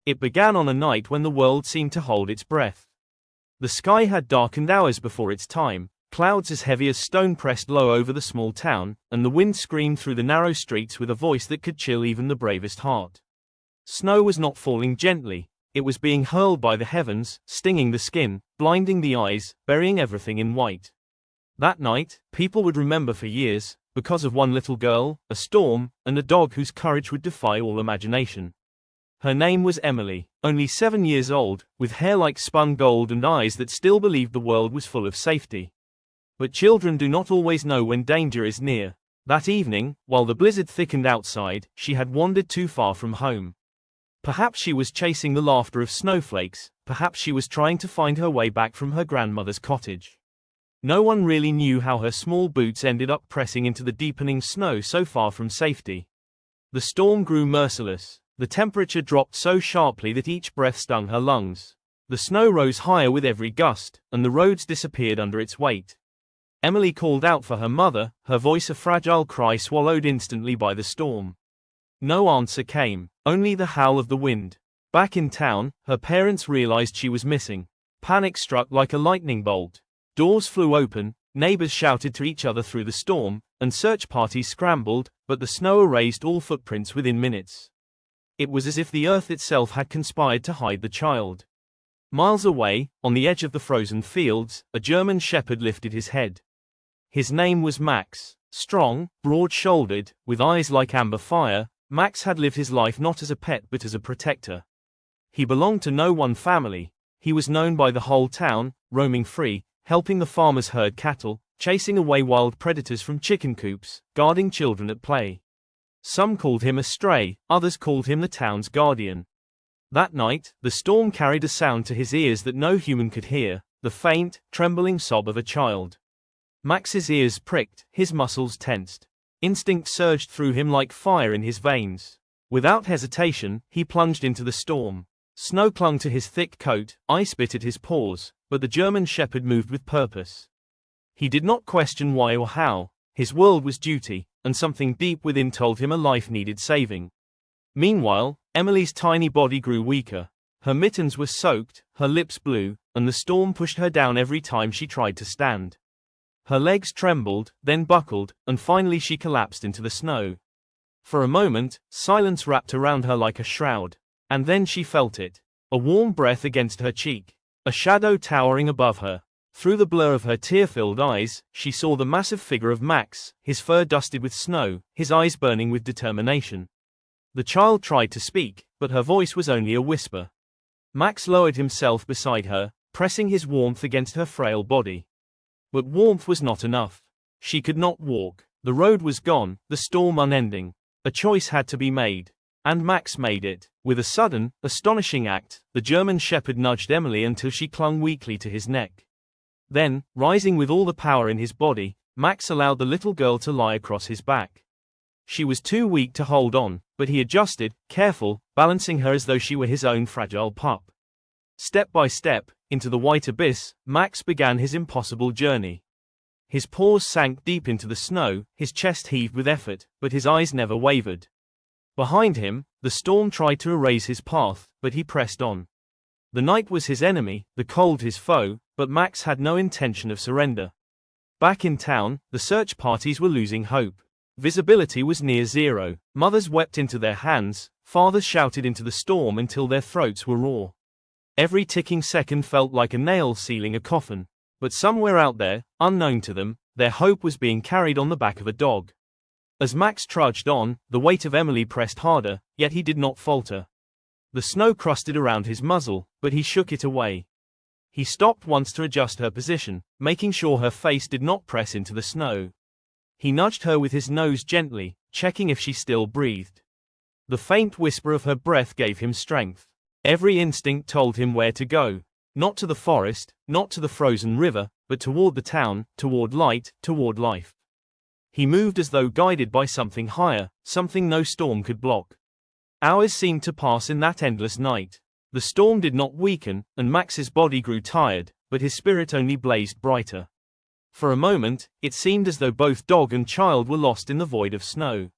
It began on a night when the world seemed to hold its breath. The sky had darkened hours before its time, clouds as heavy as stone pressed low over the small town, and the wind screamed through the narrow streets with a voice that could chill even the bravest heart. Snow was not falling gently, it was being hurled by the heavens, stinging the skin, blinding the eyes, burying everything in white. That night, people would remember for years, because of one little girl, a storm, and a dog whose courage would defy all imagination. Her name was Emily, only 7 years old, with hair like spun gold and eyes that still believed the world was full of safety. But children do not always know when danger is near. That evening, while the blizzard thickened outside, she had wandered too far from home. Perhaps she was chasing the laughter of snowflakes, perhaps she was trying to find her way back from her grandmother's cottage. No one really knew how her small boots ended up pressing into the deepening snow so far from safety. The storm grew merciless. The temperature dropped so sharply that each breath stung her lungs. The snow rose higher with every gust, and the roads disappeared under its weight. Emily called out for her mother, her voice a fragile cry swallowed instantly by the storm. No answer came, only the howl of the wind. Back in town, her parents realized she was missing. Panic struck like a lightning bolt. Doors flew open, neighbors shouted to each other through the storm, and search parties scrambled, but the snow erased all footprints within minutes. It was as if the earth itself had conspired to hide the child. Miles away, on the edge of the frozen fields, a German shepherd lifted his head. His name was Max. Strong, broad-shouldered, with eyes like amber fire, Max had lived his life not as a pet but as a protector. He belonged to no one family. He was known by the whole town, roaming free, helping the farmers herd cattle, chasing away wild predators from chicken coops, guarding children at play. Some called him a stray, others called him the town's guardian. That night, the storm carried a sound to his ears that no human could hear, the faint, trembling sob of a child. Max's ears pricked, his muscles tensed. Instinct surged through him like fire in his veins. Without hesitation, he plunged into the storm. Snow clung to his thick coat, ice bit at his paws, but the German shepherd moved with purpose. He did not question why or how. His world was duty, and something deep within told him a life needed saving. Meanwhile, Emily's tiny body grew weaker. Her mittens were soaked, her lips blue, and the storm pushed her down every time she tried to stand. Her legs trembled, then buckled, and finally she collapsed into the snow. For a moment, silence wrapped around her like a shroud. And then she felt it. A warm breath against her cheek. A shadow towering above her. Through the blur of her tear-filled eyes, she saw the massive figure of Max, his fur dusted with snow, his eyes burning with determination. The child tried to speak, but her voice was only a whisper. Max lowered himself beside her, pressing his warmth against her frail body. But warmth was not enough. She could not walk. The road was gone, the storm unending. A choice had to be made. And Max made it. With a sudden, astonishing act, the German shepherd nudged Emily until she clung weakly to his neck. Then, rising with all the power in his body, Max allowed the little girl to lie across his back. She was too weak to hold on, but he adjusted, careful, balancing her as though she were his own fragile pup. Step by step, into the white abyss, Max began his impossible journey. His paws sank deep into the snow, his chest heaved with effort, but his eyes never wavered. Behind him, the storm tried to erase his path, but he pressed on. The night was his enemy, the cold his foe, but Max had no intention of surrender. Back in town, the search parties were losing hope. Visibility was near zero. Mothers wept into their hands, fathers shouted into the storm until their throats were raw. Every ticking second felt like a nail sealing a coffin. But somewhere out there, unknown to them, their hope was being carried on the back of a dog. As Max trudged on, the weight of Emily pressed harder, yet he did not falter. The snow crusted around his muzzle, but he shook it away. He stopped once to adjust her position, making sure her face did not press into the snow. He nudged her with his nose gently, checking if she still breathed. The faint whisper of her breath gave him strength. Every instinct told him where to go. Not to the forest, not to the frozen river, but toward the town, toward light, toward life. He moved as though guided by something higher, something no storm could block. Hours seemed to pass in that endless night. The storm did not weaken, and Max's body grew tired, but his spirit only blazed brighter. For a moment, it seemed as though both dog and child were lost in the void of snow.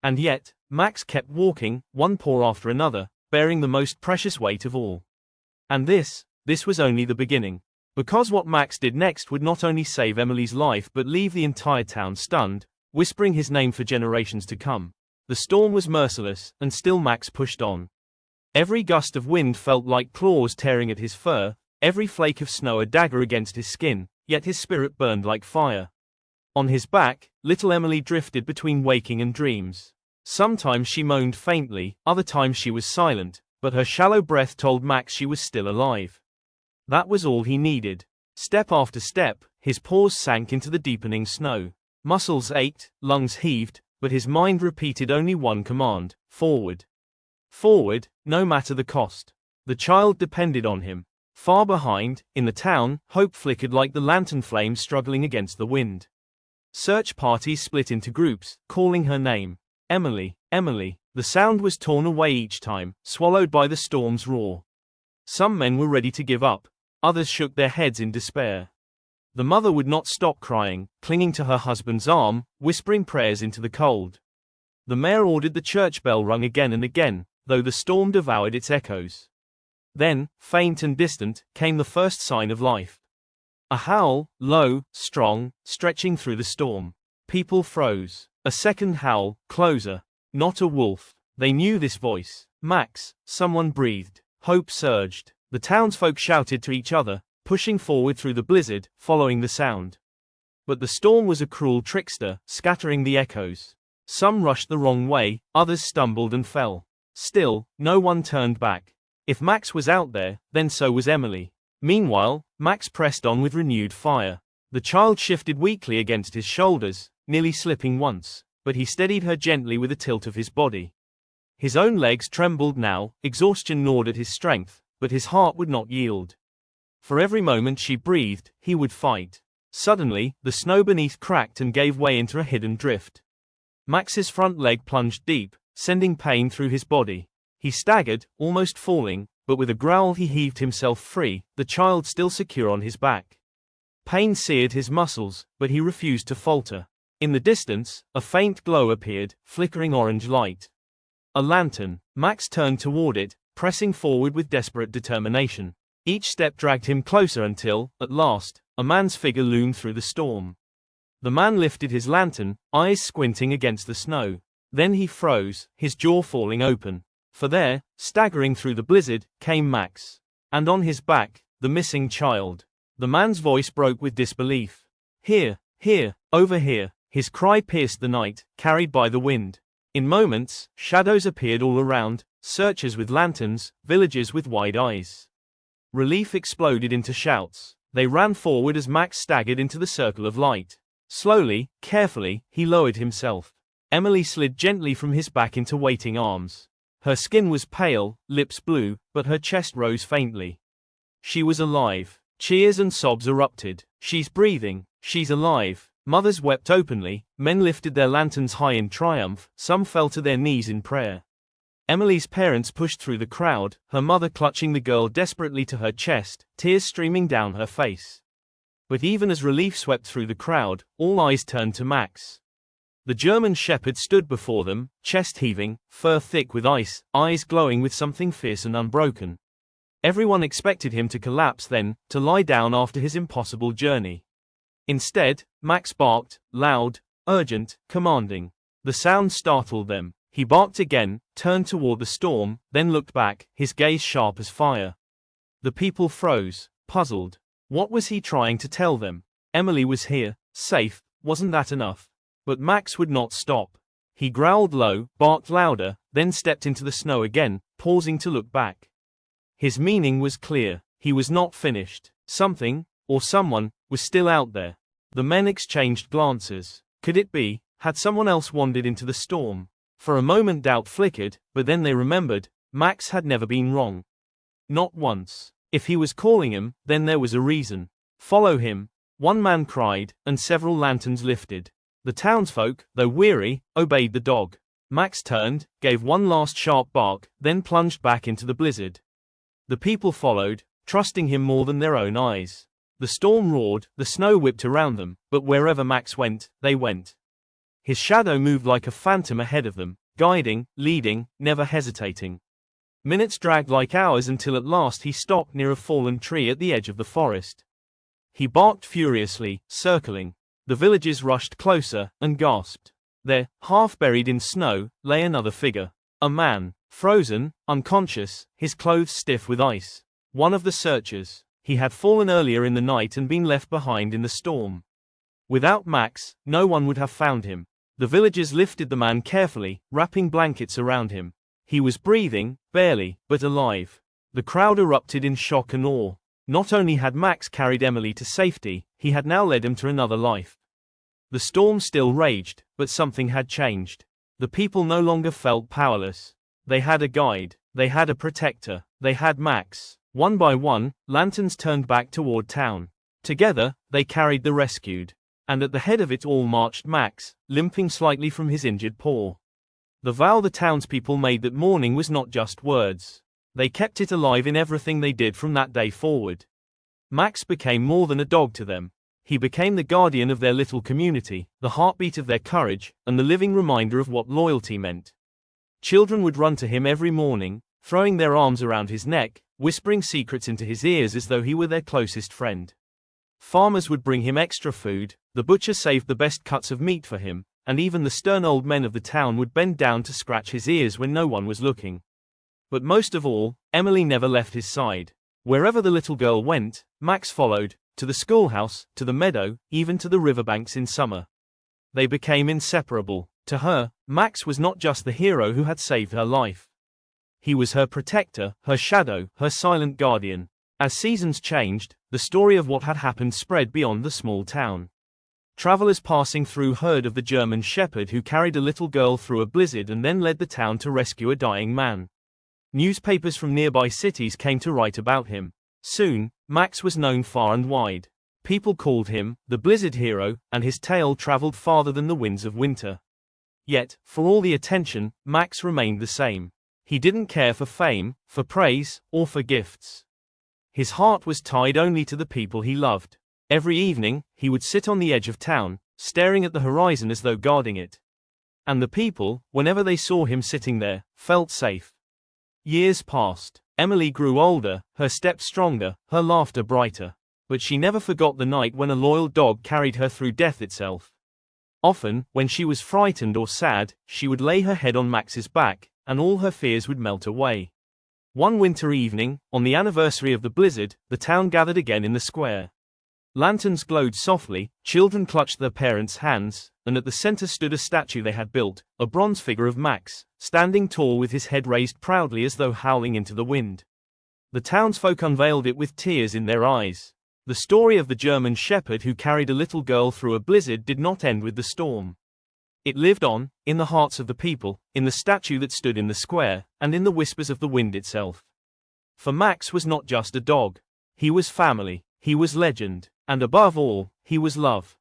And yet, Max kept walking, one paw after another, bearing the most precious weight of all. And this was only the beginning. Because what Max did next would not only save Emily's life but leave the entire town stunned, whispering his name for generations to come. The storm was merciless, and still Max pushed on. Every gust of wind felt like claws tearing at his fur, every flake of snow a dagger against his skin, yet his spirit burned like fire. On his back, little Emily drifted between waking and dreams. Sometimes she moaned faintly, other times she was silent, but her shallow breath told Max she was still alive. That was all he needed. Step after step, his paws sank into the deepening snow. Muscles ached, lungs heaved, but his mind repeated only one command: forward. Forward, no matter the cost. The child depended on him. Far behind, in the town, hope flickered like the lantern flame struggling against the wind. Search parties split into groups, calling her name. Emily, Emily. The sound was torn away each time, swallowed by the storm's roar. Some men were ready to give up, others shook their heads in despair. The mother would not stop crying, clinging to her husband's arm, whispering prayers into the cold. The mayor ordered the church bell rung again and again, though the storm devoured its echoes. Then, faint and distant, came the first sign of life. A howl, low, strong, stretching through the storm. People froze. A second howl, closer. Not a wolf. They knew this voice. Max, someone breathed. Hope surged. The townsfolk shouted to each other, pushing forward through the blizzard, following the sound. But the storm was a cruel trickster, scattering the echoes. Some rushed the wrong way, others stumbled and fell. Still, no one turned back. If Max was out there, then so was Emily. Meanwhile, Max pressed on with renewed fire. The child shifted weakly against his shoulders, nearly slipping once, but he steadied her gently with a tilt of his body. His own legs trembled now, exhaustion gnawed at his strength, but his heart would not yield. For every moment she breathed, he would fight. Suddenly, the snow beneath cracked and gave way into a hidden drift. Max's front leg plunged deep, sending pain through his body. He staggered, almost falling, but with a growl he heaved himself free, the child still secure on his back. Pain seared his muscles, but he refused to falter. In the distance, a faint glow appeared, flickering orange light. A lantern. Max turned toward it, pressing forward with desperate determination. Each step dragged him closer until, at last, a man's figure loomed through the storm. The man lifted his lantern, eyes squinting against the snow. Then he froze, his jaw falling open. For there, staggering through the blizzard, came Max. And on his back, the missing child. The man's voice broke with disbelief. Here, over here. His cry pierced the night, carried by the wind. In moments, shadows appeared all around, searchers with lanterns, villagers with wide eyes. Relief exploded into shouts. They ran forward as Max staggered into the circle of light. Slowly, carefully, he lowered himself. Emily slid gently from his back into waiting arms. Her skin was pale, lips blue, but her chest rose faintly. She was alive. Cheers and sobs erupted. She's breathing. She's alive. Mothers wept openly, men lifted their lanterns high in triumph, some fell to their knees in prayer. Emily's parents pushed through the crowd, her mother clutching the girl desperately to her chest, tears streaming down her face. But even as relief swept through the crowd, all eyes turned to Max. The German shepherd stood before them, chest heaving, fur thick with ice, eyes glowing with something fierce and unbroken. Everyone expected him to collapse then, to lie down after his impossible journey. Instead, Max barked, loud, urgent, commanding. The sound startled them. He barked again, turned toward the storm, then looked back, his gaze sharp as fire. The people froze, puzzled. What was he trying to tell them? Emily was here, safe, wasn't that enough? But Max would not stop. He growled low, barked louder, then stepped into the snow again, pausing to look back. His meaning was clear. He was not finished. Something, or someone, was still out there. The men exchanged glances. Could it be? Had someone else wandered into the storm? For a moment doubt flickered, but then they remembered, Max had never been wrong. Not once. If he was calling him, then there was a reason. Follow him, one man cried, and several lanterns lifted. The townsfolk, though weary, obeyed the dog. Max turned, gave one last sharp bark, then plunged back into the blizzard. The people followed, trusting him more than their own eyes. The storm roared, the snow whipped around them, but wherever Max went, they went. His shadow moved like a phantom ahead of them, guiding, leading, never hesitating. Minutes dragged like hours until at last he stopped near a fallen tree at the edge of the forest. He barked furiously, circling. The villagers rushed closer, and gasped. There, half buried in snow, lay another figure. A man, frozen, unconscious, his clothes stiff with ice. One of the searchers. He had fallen earlier in the night and been left behind in the storm. Without Max, no one would have found him. The villagers lifted the man carefully, wrapping blankets around him. He was breathing, barely, but alive. The crowd erupted in shock and awe. Not only had Max carried Emily to safety, he had now led him to another life. The storm still raged, but something had changed. The people no longer felt powerless. They had a guide, they had a protector, they had Max. One by one, lanterns turned back toward town. Together, they carried the rescued. And at the head of it all marched Max, limping slightly from his injured paw. The vow the townspeople made that morning was not just words. They kept it alive in everything they did from that day forward. Max became more than a dog to them. He became the guardian of their little community, the heartbeat of their courage, and the living reminder of what loyalty meant. Children would run to him every morning, throwing their arms around his neck, whispering secrets into his ears as though he were their closest friend. Farmers would bring him extra food, the butcher saved the best cuts of meat for him, and even the stern old men of the town would bend down to scratch his ears when no one was looking. But most of all, Emily never left his side. Wherever the little girl went, Max followed, to the schoolhouse, to the meadow, even to the riverbanks in summer. They became inseparable. To her, Max was not just the hero who had saved her life. He was her protector, her shadow, her silent guardian. As seasons changed, the story of what had happened spread beyond the small town. Travelers passing through heard of the German shepherd who carried a little girl through a blizzard and then led the town to rescue a dying man. Newspapers from nearby cities came to write about him. Soon, Max was known far and wide. People called him the Blizzard Hero, and his tale traveled farther than the winds of winter. Yet, for all the attention, Max remained the same. He didn't care for fame, for praise, or for gifts. His heart was tied only to the people he loved. Every evening, he would sit on the edge of town, staring at the horizon as though guarding it. And the people, whenever they saw him sitting there, felt safe. Years passed. Emily grew older, her steps stronger, her laughter brighter. But she never forgot the night when a loyal dog carried her through death itself. Often, when she was frightened or sad, she would lay her head on Max's back, and all her fears would melt away. One winter evening, on the anniversary of the blizzard, the town gathered again in the square. Lanterns glowed softly, children clutched their parents' hands, and at the center stood a statue they had built, a bronze figure of Max, standing tall with his head raised proudly as though howling into the wind. The townsfolk unveiled it with tears in their eyes. The story of the German shepherd who carried a little girl through a blizzard did not end with the storm. It lived on, in the hearts of the people, in the statue that stood in the square, and in the whispers of the wind itself. For Max was not just a dog. He was family, he was legend, and above all, he was love.